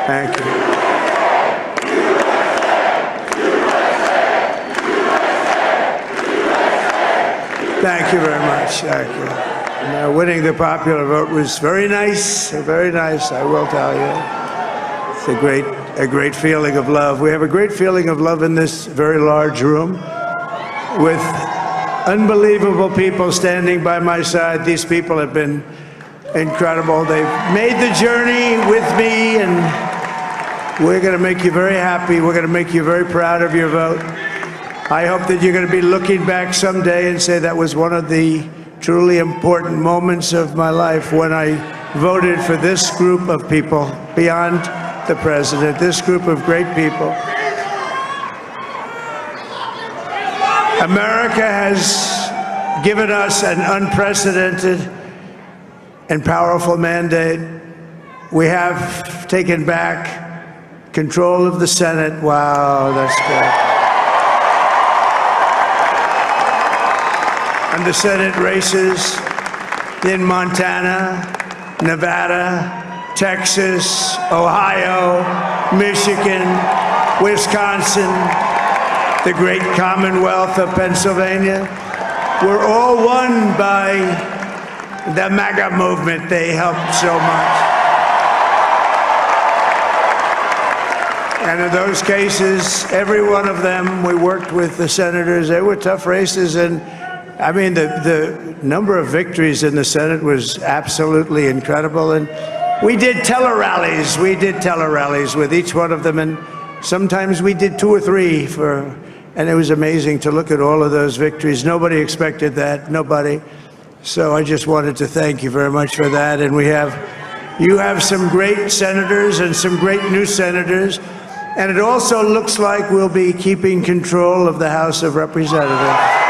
Thank you. Thank you very much. Thank you. Winning the popular vote was very nice, I will tell you. It's a great feeling of love. We have a great feeling of love in this very large room with unbelievable people standing by my side. These people have been incredible. They've made the journey with me, and we're going to make you very happy. We're going to make you very proud of your vote. I hope that you're going to be looking back someday and say that was one of the truly important moments of my life when I voted for this group of people beyond the president, this group of great people. America has given us an unprecedented and powerful mandate. We have taken back control of the Senate. Wow, that's good. And the Senate races in Montana, Nevada, Texas, Ohio, Michigan, Wisconsin, the great Commonwealth of Pennsylvania, were all won by the MAGA movement. They helped so much. And in those cases, every one of them, we worked with the senators. They were tough races, and I mean, the number of victories in the Senate was absolutely incredible. And we did tele-rallies. We did tele-rallies with each one of them. And sometimes we did 2 or 3 and it was amazing to look at all of those victories. Nobody expected that, nobody. So I just wanted to thank you very much for that. And you have some great senators and some great new senators. And it also looks like we'll be keeping control of the House of Representatives.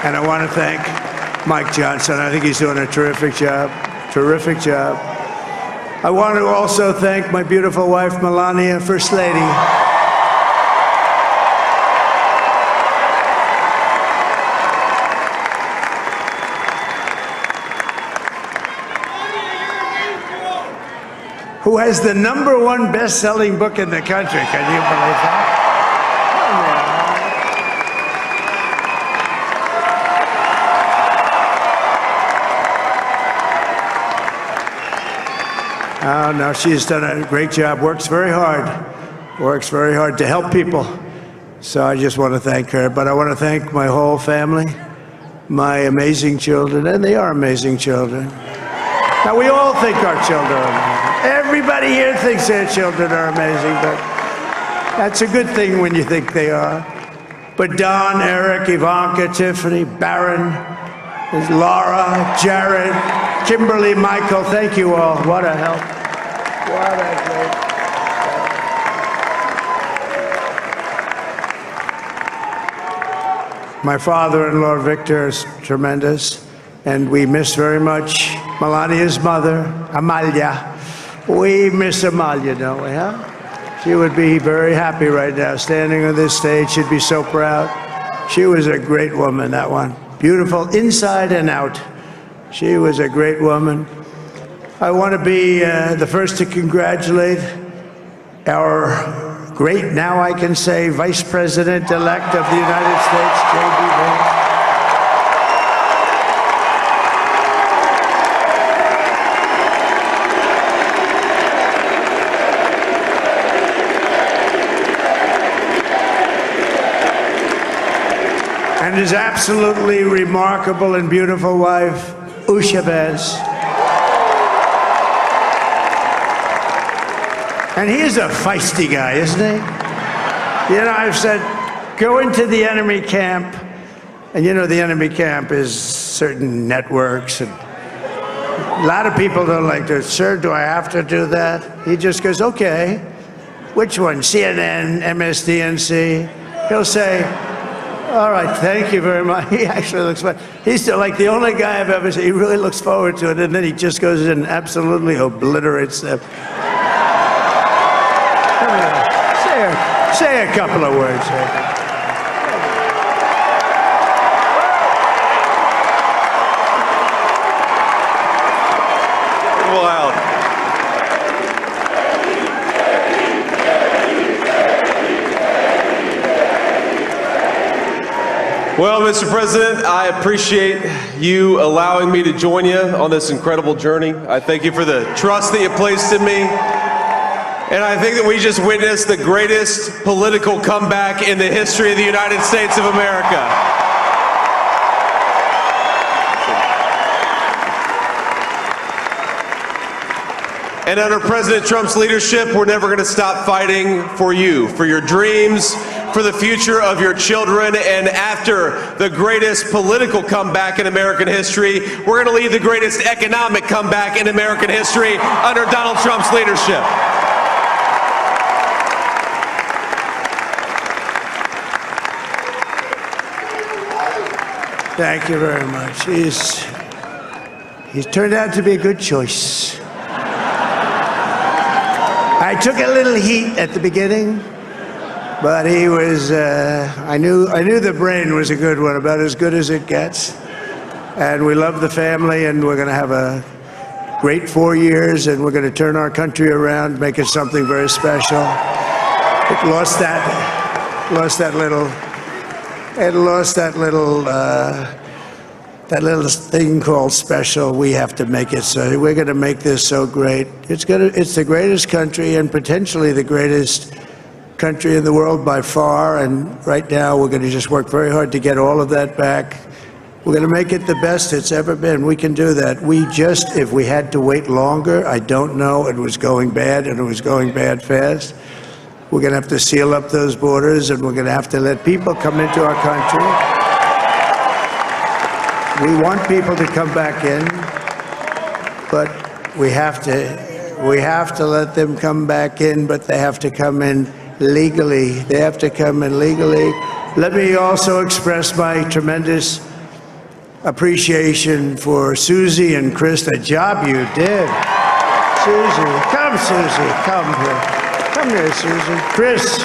And I want to thank Mike Johnson. I think he's doing a terrific job, terrific job. I want to also thank my beautiful wife, Melania, First Lady. Who has the #1 best-selling book in the country. Can you believe that? Oh, no, she's done a great job, works very hard to help people. So I just want to thank her. But I want to thank my whole family, my amazing children, and they are amazing children. Now, we all think our children are amazing. Everybody here thinks their children are amazing, but that's a good thing when you think they are. But Don, Eric, Ivanka, Tiffany, Barron, Laura, Jared, Kimberly, Michael, thank you all. What a help. What a great help. My father-in-law, Victor, is tremendous, and we miss very much Melania's mother, Amalia. We miss Amalia, don't we, huh? She would be very happy right now, standing on this stage. She'd be so proud. She was a great woman, that one. Beautiful inside and out. She was a great woman. I want to be the first to congratulate our great, now I can say, Vice President-elect of the United States, J.D. Vance. And his absolutely remarkable and beautiful wife, Usha Vance. And he is a feisty guy, isn't he? You know, I've said, go into the enemy camp, and you know the enemy camp is certain networks, and a lot of people don't like to, sir, do I have to do that? He just goes, okay, which one, CNN, MSDNC? He'll say, all right, thank you very much. He actually looks fun. He's still like the only guy I've ever seen. He really looks forward to it, and then he just goes in and absolutely obliterates them. Say a couple of words. Well, Mr. President, I appreciate you allowing me to join you on this incredible journey. I thank you for the trust that you placed in me. And I think that we just witnessed the greatest political comeback in the history of the United States of America. And under President Trump's leadership, we're never going to stop fighting for you, for your dreams, for the future of your children. And after the greatest political comeback in American history, we're going to lead the greatest economic comeback in American history under Donald Trump's leadership. Thank you very much. He's turned out to be a good choice. I took a little heat at the beginning, but he was, I knew the brain was a good one, about as good as it gets. And we love the family, and we're going to have a great 4 years, and we're going to turn our country around, make it something very special. It lost that little thing called special. We have to make it so. We're going to make this so great. It's the greatest country, and potentially the greatest country in the world by far. And right now, we're going to just work very hard to get all of that back. We're going to make it the best it's ever been. We can do that. If we had to wait longer, I don't know. It was going bad, and it was going bad fast. We're going to have to seal up those borders, and we're going to have to let people come into our country. We want people to come back in, but we have to let them come back in, but they have to come in legally. They have to come in legally. Let me also express my tremendous appreciation for Susie and Chris, the job you did. Susie, come here. Come here, Susie. Chris,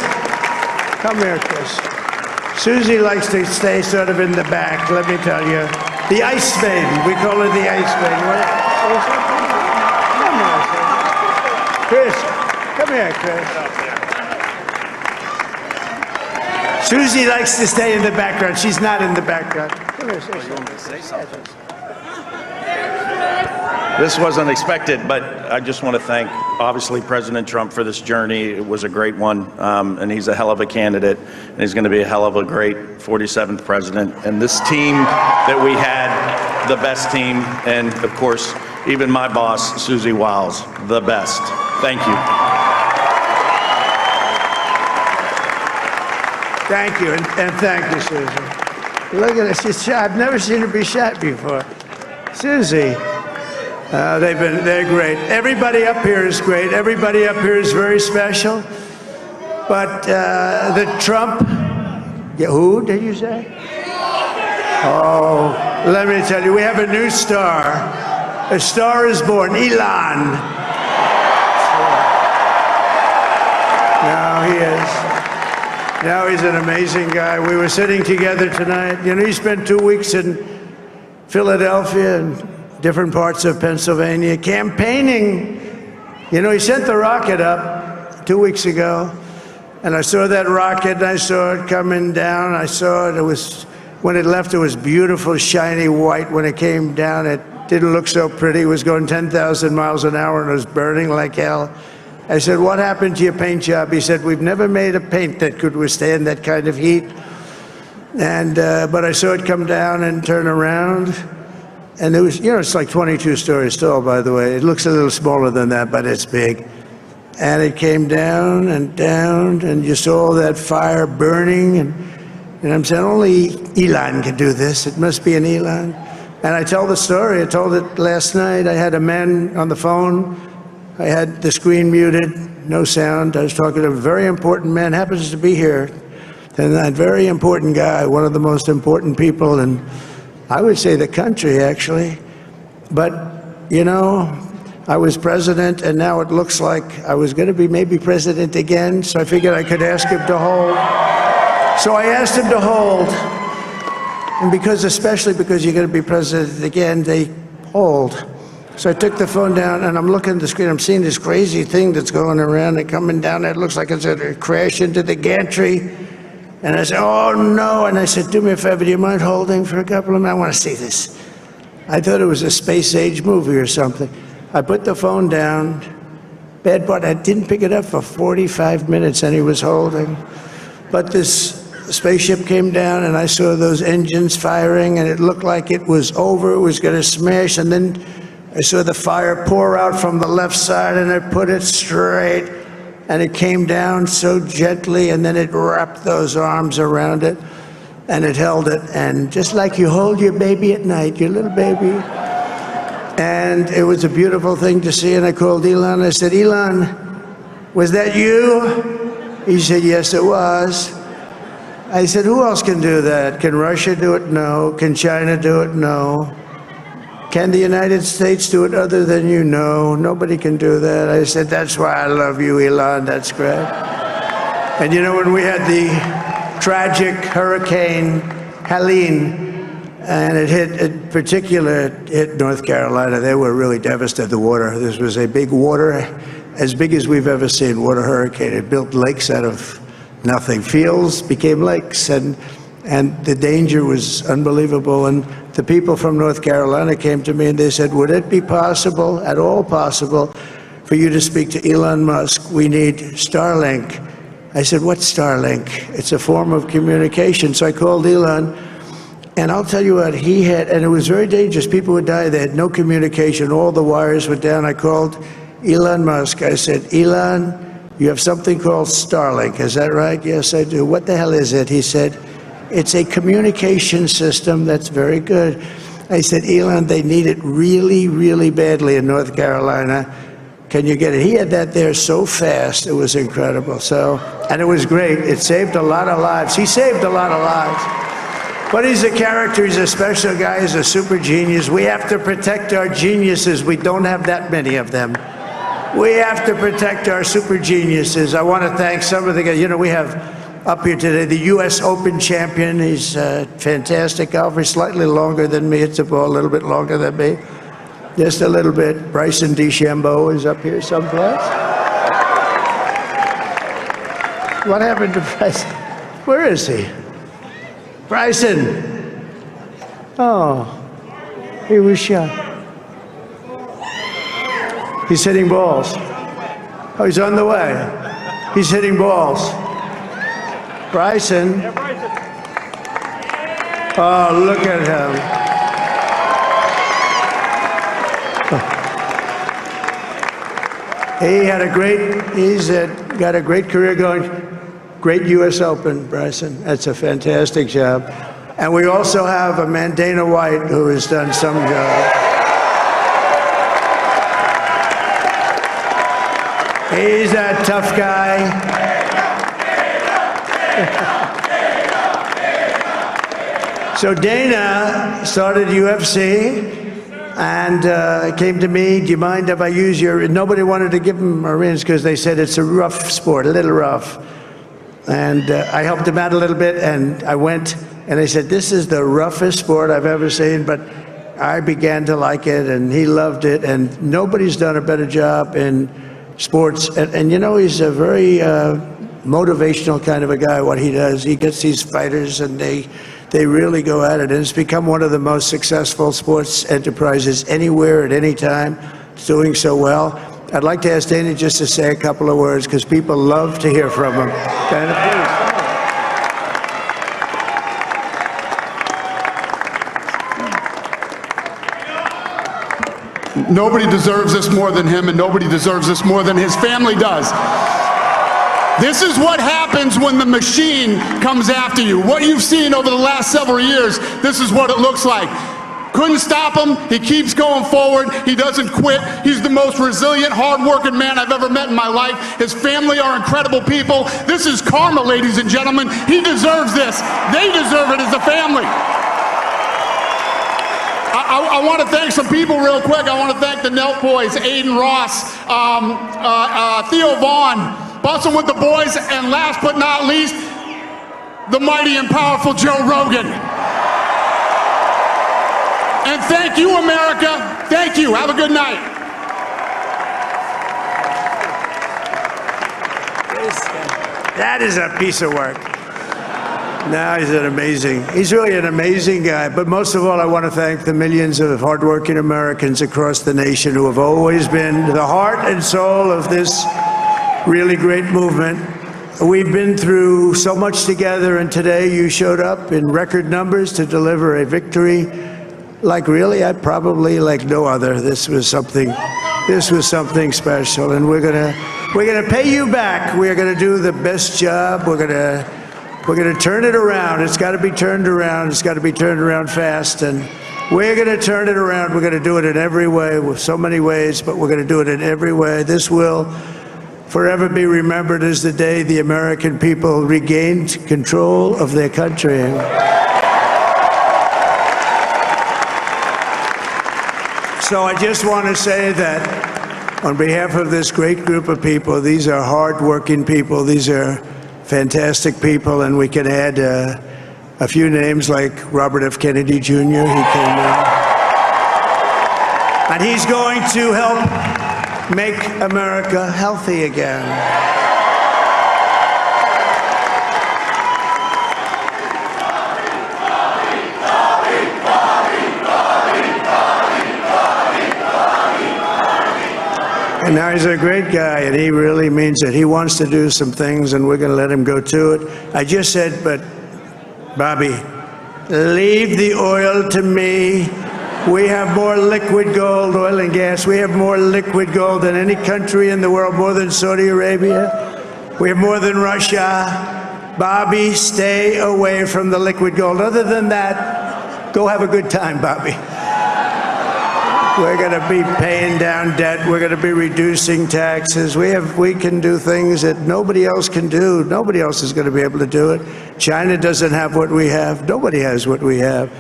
come here, Chris. Susie likes to stay sort of in the back, let me tell you. The Ice Maiden, we call her the Ice Maiden. Come here, Chris. Come here, Chris. Susie likes to stay in the background. She's not in the background. Come here, say something. This wasn't expected, but I just want to thank, obviously, President Trump for this journey. It was a great one, and he's a hell of a candidate, and he's going to be a hell of a great 47th president. And this team that we had, the best team, and, of course, even my boss, Susie Wiles, the best. Thank you. Thank you, and thank you, Susie. Look at this. I've never seen her be shot before. Susie. They're great. Everybody up here is great. Everybody up here is very special. But the Trump, who did you say? Oh, let me tell you, we have a new star. A star is born, Elon. Now he is. Now he's an amazing guy. We were sitting together tonight. You know, he spent 2 weeks in Philadelphia and different parts of Pennsylvania, campaigning. You know, he sent the rocket up 2 weeks ago, and I saw that rocket, and I saw it coming down. I saw it. When it left, it was beautiful, shiny white. When it came down, it didn't look so pretty. It was going 10,000 miles an hour, and it was burning like hell. I said, what happened to your paint job? He said, we've never made a paint that could withstand that kind of heat. And but I saw it come down and turn around. And it was, you know, it's like 22 stories tall, by the way. It looks a little smaller than that, but it's big. And it came down, and you saw that fire burning. And I'm saying, only Elon can do this. It must be an Elon. And I tell the story. I told it last night. I had a man on the phone. I had the screen muted, no sound. I was talking to a very important man, happens to be here. And that very important guy, one of the most important people in, I would say, the country, actually. But, you know, I was president, and now it looks like I was going to be maybe president again, so I figured I could ask him to hold. So I asked him to hold. And especially because you're going to be president again, they hold. So I took the phone down, and I'm looking at the screen. I'm seeing this crazy thing that's going around and coming down. It looks like it's going to crash into the gantry. And I said, oh, no. And I said, do me a favor, do you mind holding for a couple of minutes? I want to see this. I thought it was a space-age movie or something. I put the phone down. Bad part, I didn't pick it up for 45 minutes, and he was holding. But this spaceship came down, and I saw those engines firing, and it looked like it was over. It was going to smash. And then I saw the fire pour out from the left side, and I put it straight. And it came down so gently, and then it wrapped those arms around it, and it held it. And just like you hold your baby at night, your little baby. And it was a beautiful thing to see. And I called Elon. I said, Elon, was that you? He said, yes, it was. I said, who else can do that? Can Russia do it? No. Can China do it? No. Can the United States do it other than you? No, nobody can do that. I said, that's why I love you, Elon. That's great. And you know, when we had the tragic Hurricane Helene, and it hit North Carolina, they were really devastated, the water. This was a big water, as big as we've ever seen, water hurricane. It built lakes out of nothing. Fields became lakes, and the danger was unbelievable. And the people from North Carolina came to me and they said, would it be possible, at all possible, for you to speak to Elon Musk? We need Starlink. I said, what's Starlink? It's a form of communication. So I called Elon, and I'll tell you what, he had, and it was very dangerous. People would die. They had no communication. All the wires were down. I called Elon Musk. I said, Elon, you have something called Starlink. Is that right? Yes, I do. What the hell is it? He said, it's a communication system that's very good. I said, Elon, they need it really, really badly in North Carolina. Can you get it? He had that there so fast. It was incredible. So, and it was great. It saved a lot of lives. He saved a lot of lives. But he's a character. He's a special guy. He's a super genius. We have to protect our geniuses. We don't have that many of them. We have to protect our super geniuses. I want to thank some of the guys. You know, we have up here today, the U.S. Open champion. He's fantastic golfer. He's slightly longer than me. It's a ball a little bit longer than me. Just a little bit. Bryson DeChambeau is up here someplace. What happened to Bryson? Where is he? Bryson. Oh, he was shot. He's hitting balls. Oh, he's on the way. He's hitting balls. Bryson. Oh, look at him. He's got a great career going. Great U.S. Open, Bryson. That's a fantastic job. And we also have a man, Dana White, who has done some job. He's a tough guy. So Dana started UFC and came to me, do you mind if I use your, nobody wanted to give him Marines because they said it's a rough sport, a little rough. And I helped him out a little bit, and I went and I said, this is the roughest sport I've ever seen, but I began to like it and he loved it, and nobody's done a better job in sports. And you know, he's a very motivational kind of a guy, what he does. He gets these fighters and they really go at it, and it's become one of the most successful sports enterprises anywhere at any time. It's doing so well. I'd like to ask Dana just to say a couple of words because people love to hear from him. Dana, please. Nobody deserves this more than him, and nobody deserves this more than his family does. This is what happens when the machine comes after you. What you've seen over the last several years, this is what it looks like. Couldn't stop him. He keeps going forward. He doesn't quit. He's the most resilient, hard-working man I've ever met in my life. His family are incredible people. This is karma, ladies and gentlemen. He deserves this. They deserve it as a family. I want to thank some people real quick. I want to thank the Nelk boys, Aiden Ross, Theo Vaughn, Bussin' with the boys, and last but not least, the mighty and powerful Joe Rogan. And thank you, America. Thank you. Have a good night. That is a piece of work. Now he's really an amazing guy. But most of all, I want to thank the millions of hardworking Americans across the nation who have always been the heart and soul of this really great movement. We've been through so much together, and today you showed up in record numbers to deliver a victory like like no other. This was something special, and we're gonna pay you back. We're gonna do the best job. We're gonna turn it around. It's got to be turned around. It's got to be turned around fast, and we're gonna turn it around. We're gonna do it in every way, with so many ways, but we're gonna do it in every way. This will forever be remembered as the day the American people regained control of their country. So I just want to say that on behalf of this great group of people, these are hard-working people, these are fantastic people, and we can add a few names like Robert F. Kennedy Jr. He came in. And he's going to help make America healthy again. And now he's a great guy, and he really means it. He wants to do some things, and we're going to let him go to it. I just said, but Bobby, leave the oil to me. We have more liquid gold, oil and gas. We have more liquid gold than any country in the world, more than Saudi Arabia. We have more than Russia. Bobby, stay away from the liquid gold. Other than that, go have a good time, Bobby. We're going to be paying down debt. We're going to be reducing taxes. We can do things that nobody else can do. Nobody else is going to be able to do it. China doesn't have what we have. Nobody has what we have.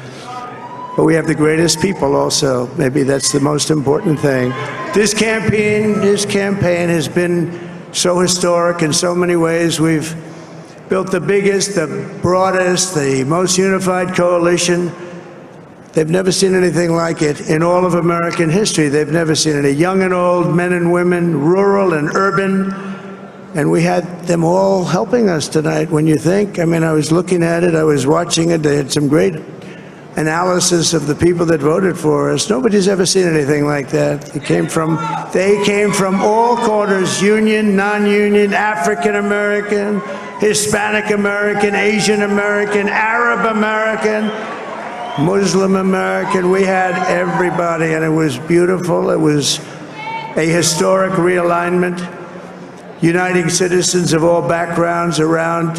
But we have the greatest people also. Maybe that's the most important thing. This campaign has been so historic in so many ways. We've built the biggest, the broadest, the most unified coalition. They've never seen anything like it in all of American history. They've never seen it. Young and old, men and women, rural and urban. And we had them all helping us tonight. When you think, I mean, I was looking at it, I was watching it. They had some great analysis of the people that voted for us. Nobody's ever seen anything like that. They came from all corners, union, non-union, African American, Hispanic American, Asian American, Arab American, Muslim American. We had everybody, and it was beautiful. It was a historic realignment, uniting citizens of all backgrounds around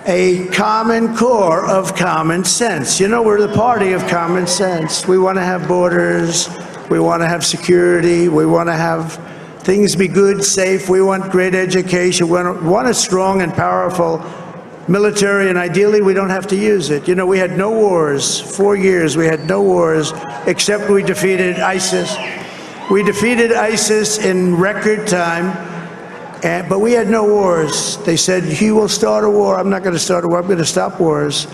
a common core of common sense. You know, we're the party of common sense. We want to have borders. We want to have security. We want to have things be good, safe. We want great education. We want a strong and powerful military, and ideally we don't have to use it. You know, we had no wars. 4 years we had no wars, except we defeated ISIS. We defeated ISIS in record time. But we had no wars. They said, he will start a war. I'm not going to start a war. I'm going to stop wars.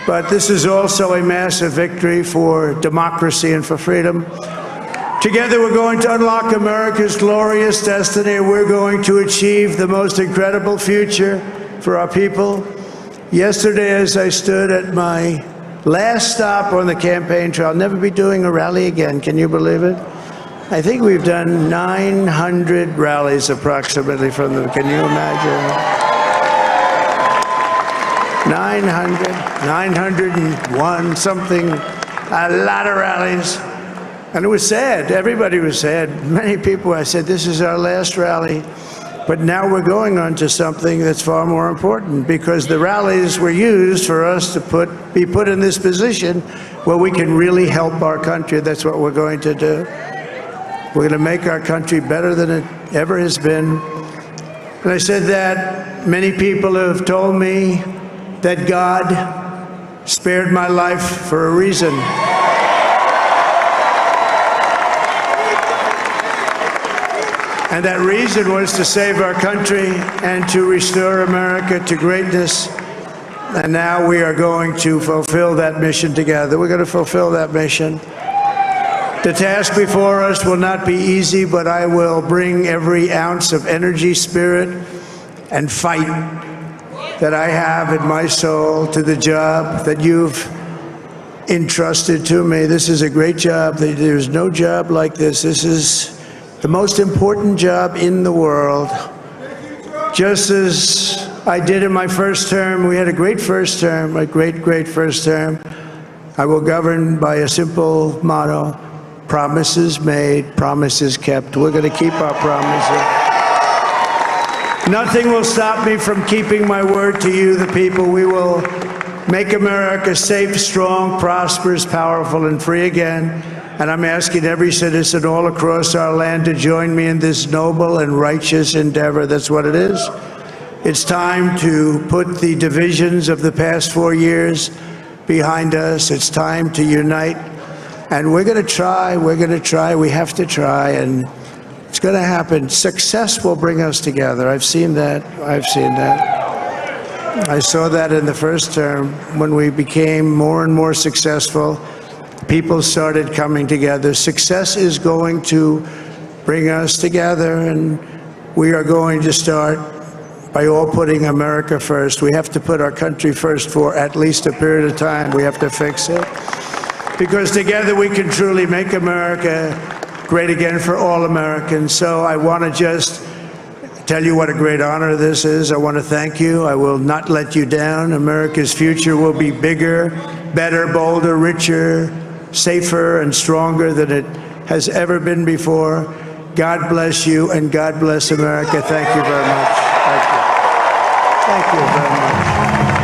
But this is also a massive victory for democracy and for freedom. Together, we're going to unlock America's glorious destiny. We're going to achieve the most incredible future for our people. Yesterday, as I stood at my last stop on the campaign trail, I'll never be doing a rally again. Can you believe it? I think we've done 900 rallies approximately from them. Can you imagine? 901 something, a lot of rallies. And it was sad. Everybody was sad. Many people, I said, this is our last rally. But now we're going on to something that's far more important, because the rallies were used for us to be put in this position where we can really help our country. That's what we're going to do. We're going to make our country better than it ever has been. And I said that many people have told me that God spared my life for a reason. And that reason was to save our country and to restore America to greatness. And now we are going to fulfill that mission together. We're going to fulfill that mission. The task before us will not be easy, but I will bring every ounce of energy, spirit, and fight that I have in my soul to the job that you've entrusted to me. This is a great job. There's no job like this. This is the most important job in the world. Just as I did in my first term, we had a great first term, a great first term. I will govern by a simple motto: promises made, promises kept. We're going to keep our promises. Nothing will stop me from keeping my word to you, the people. We will make America safe, strong, prosperous, powerful, and free again. And I'm asking every citizen all across our land to join me in this noble and righteous endeavor. That's what it is. It's time to put the divisions of the past 4 years behind us. It's time to unite. And we're going to try. We have to try. And it's going to happen. Success will bring us together. I've seen that. I saw that in the first term. When we became more and more successful, people started coming together. Success is going to bring us together, and we are going to start by all putting America first. We have to put our country first for at least a period of time. We have to fix it, because together we can truly make America great again for all Americans. So I want to just tell you what a great honor this is. I want to thank you. I will not let you down. America's future will be bigger, better, bolder, richer, safer, and stronger than it has ever been before. God bless you, and God bless America. Thank you very much. Thank you very much.